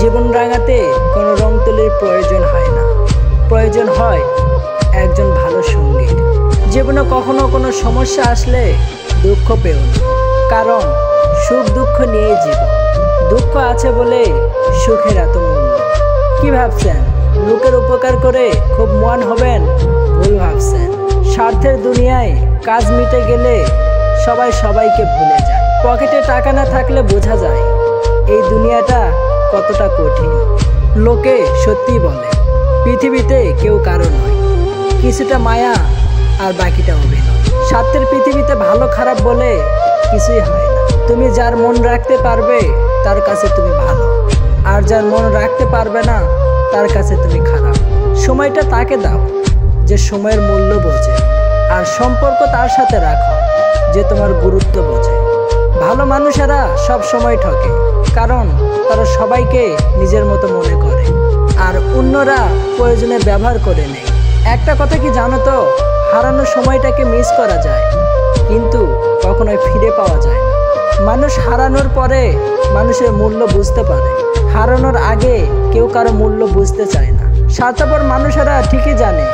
জীবন রাঙাতে কোনো রং তুলির প্রয়োজন হয় না, প্রয়োজন হয় একজন ভালো সঙ্গীর। জীবনে কখনো কোনো সমস্যা আসলে দুঃখ পেও না, কারণ সুখ দুঃখ নিয়েই জীবন। দুঃখ আছে বলে সুখের এত মূল্য। কি ভাবছেন লোকের উপকার করে খুব মহান হবেন? ভুল ভাবছেন। স্বার্থের দুনিয়ায় কাজ মিটে গেলে সবাই সবাইকে ভুলে যায়। পকেটে টাকা না থাকলে বোঝা যায় এই দুনিয়াটা কতটা কঠিন। লোকে সত্যি বলে পৃথিবীতে কেউ কারো নয়, কিছুটা মায়া আর বাকিটা অভিনয়। স্বার্থের পৃথিবীতে ভালো খারাপ বলে কিছুই হয় না। তুমি যার মন রাখতে পারবে তার কাছে তুমি ভালো, আর যার মন রাখতে পারবে না তার কাছে তুমি খারাপ। সময়টা তাকে দাও যে সময়ের মূল্য বোঝে, আর সম্পর্ক তার সাথে রাখো যে তোমার গুরুত্ব বোঝে। ভালো মানুষেরা সব সময় ঠকে, কারণ তারা সবাইকে নিজের মতো মনে করে, আর অন্যরা প্রয়োজনে ব্যবহার করে নেয়। একটা কথা কি জানো তো, হারানো সময়টাকে মিস করা যায়, কিন্তু কখনোই ফিরে পাওয়া যায় না। মানুষ হারানোর পরে মানুষের মূল্য বুঝতে পারে, হারানোর আগে কেউ কারো মূল্য বুঝতে চায় না। স্বার্থপর মানুষেরা ঠিকই জানে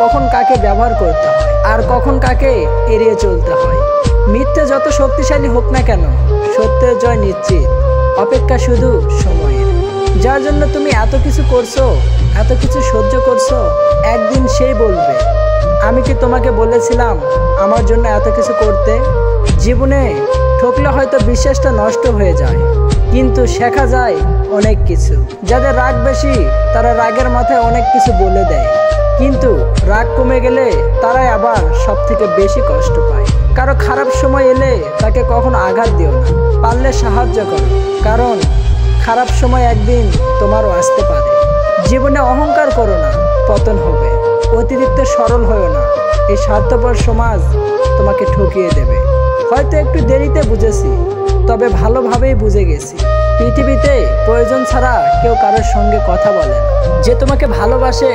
কখন কাকে ব্যবহার করতে হয় আর কখন কাকে এড়িয়ে চলতে হয়। মিথ্যে যত শক্তিশালী হোক না কেন, সত্যের জয় নিশ্চিত। অপেক্ষা শুধু সময়ের। যার জন্য তুমি এত কিছু করছো, এত কিছু সহ্য করছো, একদিন সেই বলবে আমি কি তোমাকে বলেছিলাম আমার জন্য এত কিছু করতে? জীবনে ঠকলে হয়তো বিশ্বাসটা নষ্ট হয়ে যায়, কিন্তু শেখা যায় অনেক কিছু। যাদের রাগ বেশি তারা রাগের মাথায় অনেক কিছু বলে দেয়, কিন্তু রাগ কমে গেলে তারাই আবার সব থেকে বেশি কষ্ট পায়। কারো খারাপ সময় এলে তাকে কখনো আঘাত দিও না, পারলে সাহায্য করো, কারণ খারাপ সময় একদিন তোমারও আসতে পারে। জীবনে অহংকার করো না, পতন হবে। অতিরিক্ত সরল হয়েও না, এই স্বার্থপর সমাজ তোমাকে ঠকিয়ে দেবে। হয়তো একটু দেরিতে বুঝেছি, তবে ভালোভাবেই বুঝে গেছি। পৃথিবীতে প্রয়োজন ছাড়া কেউ কারোর সঙ্গে কথা বলে না। যে তোমাকে ভালোবাসে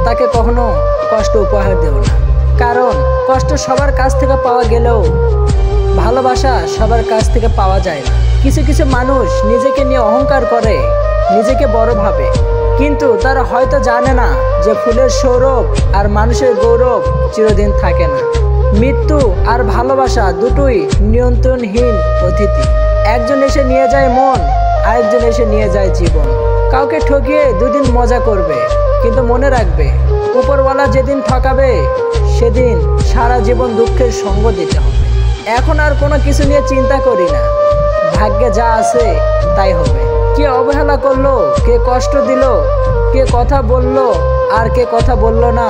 তাকে কখনো কষ্ট উপহার দেও না, কারণ কষ্ট সবার কাছ থেকে পাওয়া গেলেও ভালোবাসা সবার কাছ থেকে পাওয়া যায় না। কিছু কিছু মানুষ নিজেকে নিয়ে অহংকার করে, নিজেকে বড় ভাবে, কিন্তু তারা হয়তো জানে না যে ফুলের সৌরভ আর মানুষের গৌরব চিরদিন থাকে না। মৃত্যু আর ভালোবাসা দুটোই নিয়ন্ত্রণহীন অতিথি। একজন এসে নিয়ে যায় মন, আরেকজন এসে নিয়ে যায় জীবন। কাউকে ঠকিয়ে দুদিন মজা করবে, কিন্তু মনে রাখবে উপরওয়ালা যেদিন ঠকাবে সেদিন সারা জীবন দুঃখের সঙ্গ দিতে হবে। এখন আর কোনো কিছু নিয়ে চিন্তা করি না, ভাগ্যে যা আছে তাই হবে। কে অবহেলা করলো, কে কষ্ট দিল, কে কথা বলল আর কে কথা বলল না,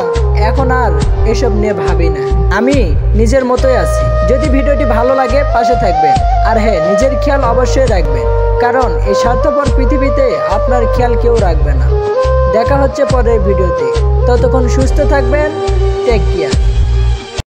এখন আর এসব নিয়ে ভাবি না। আমি নিজের মতোই আছি। যদি ভিডিওটি ভালো লাগে পাশে থাকবেন, আর হ্যাঁ, নিজের খেয়াল অবশ্যই রাখবেন, কারণ এই স্বার্থপর পৃথিবীতে আপনার খেয়াল কেউ রাখবে না। দেখা হচ্ছে পরের ভিডিওতে, ততক্ষণ সুস্থ থাকবেন। Take care.